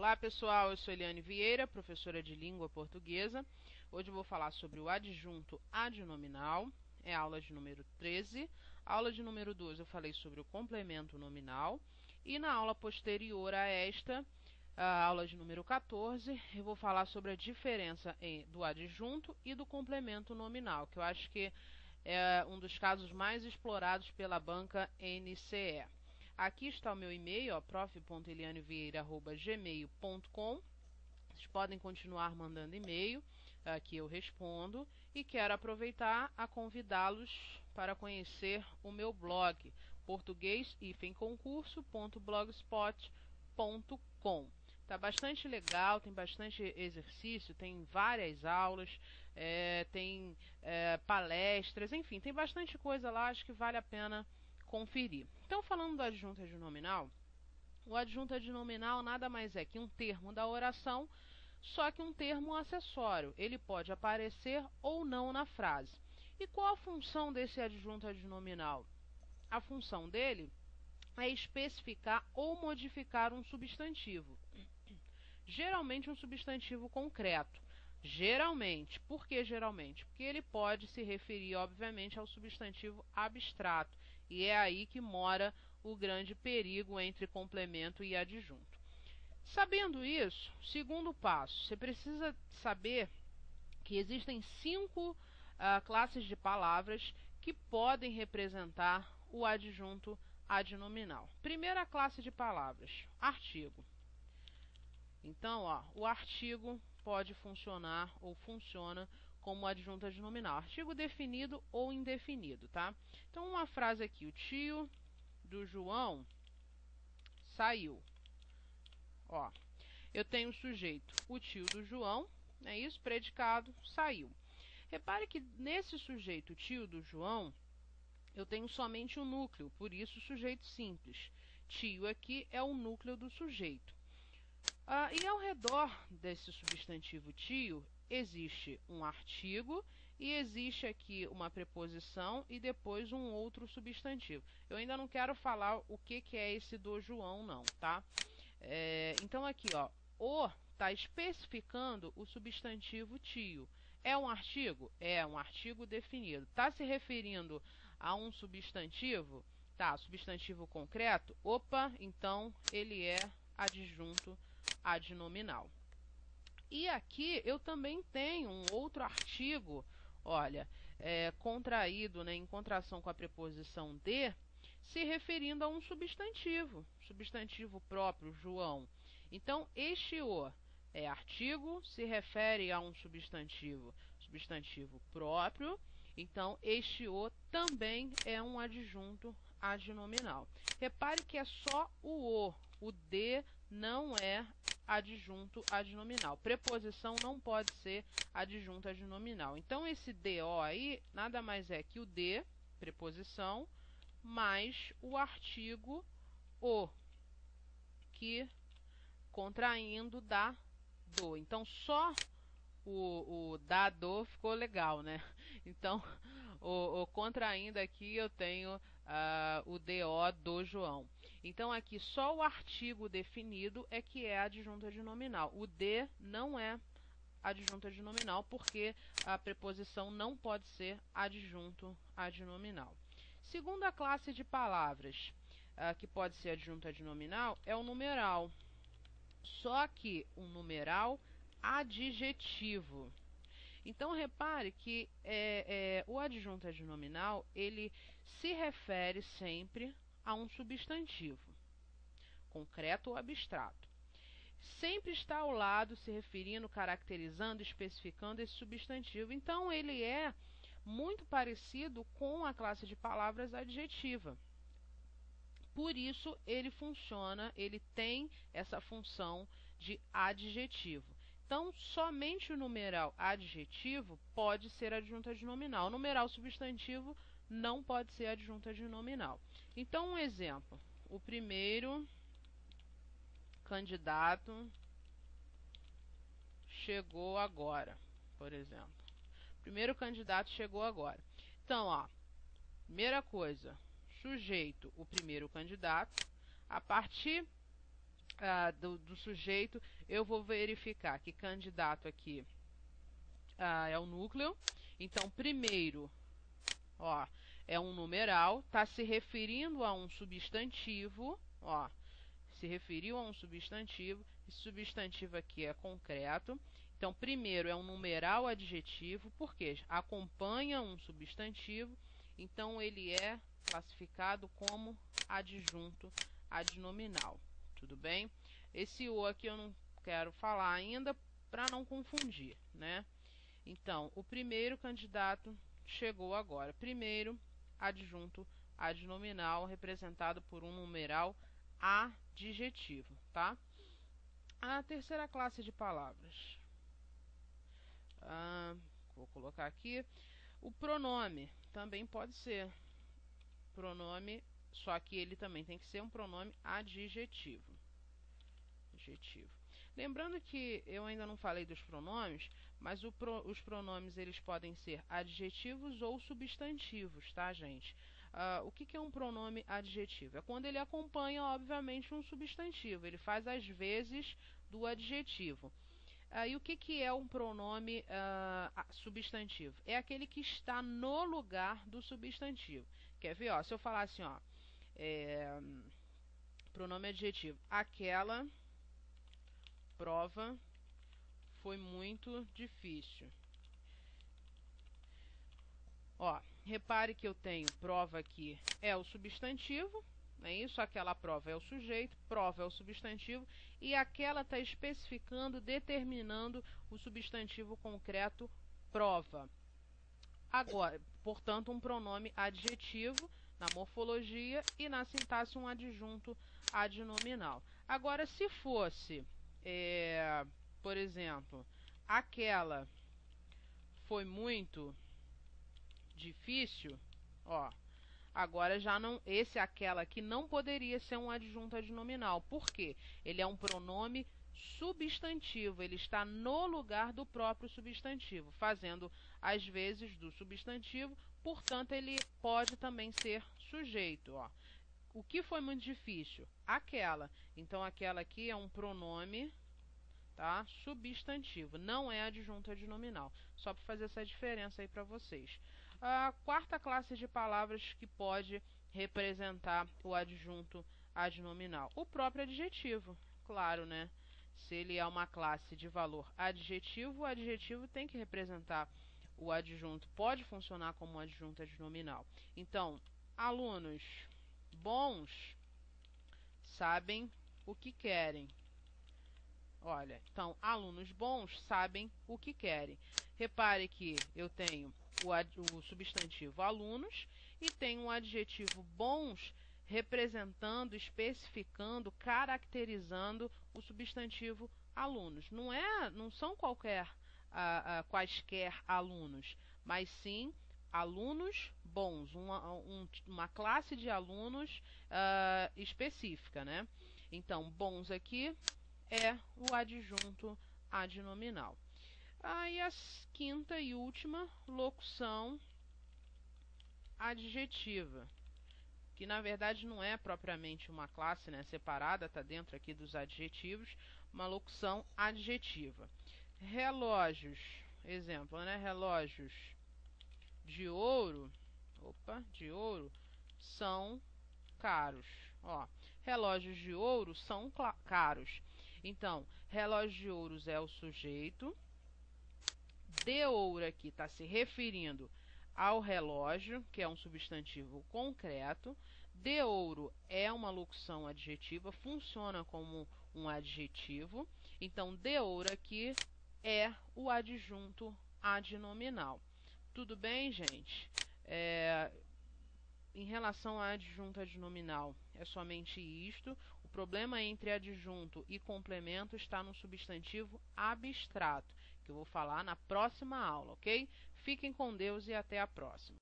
Olá pessoal, eu sou Eliane Vieira, professora de língua portuguesa. Hoje eu vou falar sobre o adjunto adnominal, é a aula de número 13. Aula de número 12 eu falei sobre o complemento nominal. E na aula posterior a esta, a aula de número 14, eu vou falar sobre a diferença do adjunto e do complemento nominal, que eu acho que é um dos casos mais explorados pela banca NCE. Aqui está o meu e-mail, prof.elianevieira@gmail.com. Vocês podem continuar mandando e-mail, que eu respondo. E quero aproveitar a convidá-los para conhecer o meu blog, português-concurso.blogspot.com. Tá bastante legal, tem bastante exercício, tem várias aulas, tem palestras, enfim, tem bastante coisa lá, acho que vale a pena conferir. Então, falando do adjunto adnominal, o adjunto adnominal nada mais é que um termo da oração, só que um termo acessório. Ele pode aparecer ou não na frase. E qual a função desse adjunto adnominal? A função dele é especificar ou modificar um substantivo. Geralmente um substantivo concreto. Geralmente. Por que geralmente? Porque ele pode se referir, obviamente, ao substantivo abstrato. E é aí que mora o grande perigo entre complemento e adjunto. Sabendo isso, segundo passo, você precisa saber que existem 5 classes de palavras que podem representar o adjunto adnominal. Primeira classe de palavras, artigo. Então, o artigo pode funcionar ou funciona como adjunto adnominal. Artigo definido ou indefinido, tá? Então, uma frase aqui, o tio do João saiu. Eu tenho o sujeito, o tio do João, é isso, predicado, saiu. Repare que nesse sujeito, tio do João, eu tenho somente o núcleo, por isso sujeito simples. Tio aqui é o núcleo do sujeito. E ao redor desse substantivo tio, existe um artigo e existe aqui uma preposição e depois um outro substantivo. Eu ainda não quero falar o que é esse do João, não, tá? Então aqui, o está especificando o substantivo tio. É um artigo? É um artigo definido. Está se referindo a um substantivo? Tá, substantivo concreto? Opa, então ele é adjunto adnominal. E aqui eu também tenho um outro artigo, olha, contraído, né, em contração com a preposição de, se referindo a um substantivo, substantivo próprio, João. Então, este o é artigo, se refere a um substantivo, substantivo próprio. Então, este o também é um adjunto adnominal. Repare que é só o de não é adjunto adnominal. Preposição não pode ser adjunto adnominal. Então, esse do aí nada mais é que o de, preposição, mais o artigo o, que contraindo dá do. Então, só o da do ficou legal, né? Então, o contraindo aqui eu tenho o do do João. Então, aqui só o artigo definido é que é adjunto adnominal. O de não é adjunto adnominal porque a preposição não pode ser adjunto adnominal. Segunda classe de palavras que pode ser adjunto adnominal é o numeral. Só que um numeral adjetivo. Então, repare que o adjunto adnominal, ele se refere sempre a um substantivo, concreto ou abstrato. Sempre está ao lado, se referindo, caracterizando, especificando esse substantivo. Então, ele é muito parecido com a classe de palavras adjetiva. Por isso, ele funciona, ele tem essa função de adjetivo. Então, somente o numeral adjetivo pode ser adjunto adnominal. O numeral substantivo não pode ser adjunto adnominal. Então, um exemplo. O primeiro candidato chegou agora, por exemplo. O primeiro candidato chegou agora. Então, primeira coisa, sujeito, o primeiro candidato. A partir do sujeito, eu vou verificar que candidato aqui é o núcleo. Então, primeiro, ó, é um numeral, está se referindo a um substantivo, ó, se referiu a um substantivo, esse substantivo aqui é concreto. Então, primeiro é um numeral adjetivo, porque acompanha um substantivo, então ele é classificado como adjunto adnominal. Tudo bem? Esse o aqui eu não quero falar ainda para não confundir, né? Então, o primeiro candidato chegou agora. Primeiro, adjunto adnominal, representado por um numeral adjetivo, tá? A terceira classe de palavras. Vou colocar aqui. O pronome também pode ser pronome, só que ele também tem que ser um pronome adjetivo. Lembrando que eu ainda não falei dos pronomes, mas os pronomes eles podem ser adjetivos ou substantivos, tá, gente? O que é um pronome adjetivo? É quando ele acompanha, obviamente, um substantivo. Ele faz as vezes do adjetivo. E o que é um pronome substantivo? É aquele que está no lugar do substantivo. Quer ver? Ó, se eu falar assim, ó, pronome adjetivo, aquela prova foi muito difícil. Ó, repare que eu tenho prova aqui é o substantivo, não é isso? Aquela prova é o sujeito, prova é o substantivo, e aquela está especificando, determinando o substantivo concreto prova. Agora, portanto, um pronome adjetivo na morfologia e na sintaxe um adjunto adnominal. Agora, se fosse, por exemplo, aquela foi muito difícil, ó, agora já não, aquela aqui não poderia ser um adjunto adnominal. Por quê? Ele é um pronome substantivo, ele está no lugar do próprio substantivo, fazendo as vezes do substantivo, portanto ele pode também ser sujeito, ó. O que foi muito difícil? Aquela. Então aquela aqui é um pronome, tá? Substantivo, não é adjunto adnominal. Só para fazer essa diferença aí para vocês. A quarta classe de palavras que pode representar o adjunto adnominal. O próprio adjetivo, claro, né? Se ele é uma classe de valor adjetivo, o adjetivo tem que representar o adjunto. Pode funcionar como adjunto adnominal. Então, alunos bons sabem o que querem. Olha, então, alunos bons sabem o que querem. Repare que eu tenho o substantivo alunos e tenho um adjetivo bons representando, especificando, caracterizando o substantivo alunos. Não são quaisquer alunos, mas sim alunos bons, uma classe de alunos específica, né? Então, bons aqui é o adjunto adnominal. E a quinta e última, locução adjetiva, que na verdade não é propriamente uma classe, né, separada, está dentro aqui dos adjetivos, uma locução adjetiva. Relógios, exemplo, né, relógios de ouro, são caros. Ó, relógios de ouro são caros. Então, relógio de ouro é o sujeito. De ouro aqui está se referindo ao relógio, que é um substantivo concreto. De ouro é uma locução adjetiva, funciona como um adjetivo. Então, de ouro aqui é o adjunto adnominal. Tudo bem, gente? Em relação a adjunto adnominal, é somente isto. O problema entre adjunto e complemento está no substantivo abstrato, que eu vou falar na próxima aula, ok? Fiquem com Deus e até a próxima.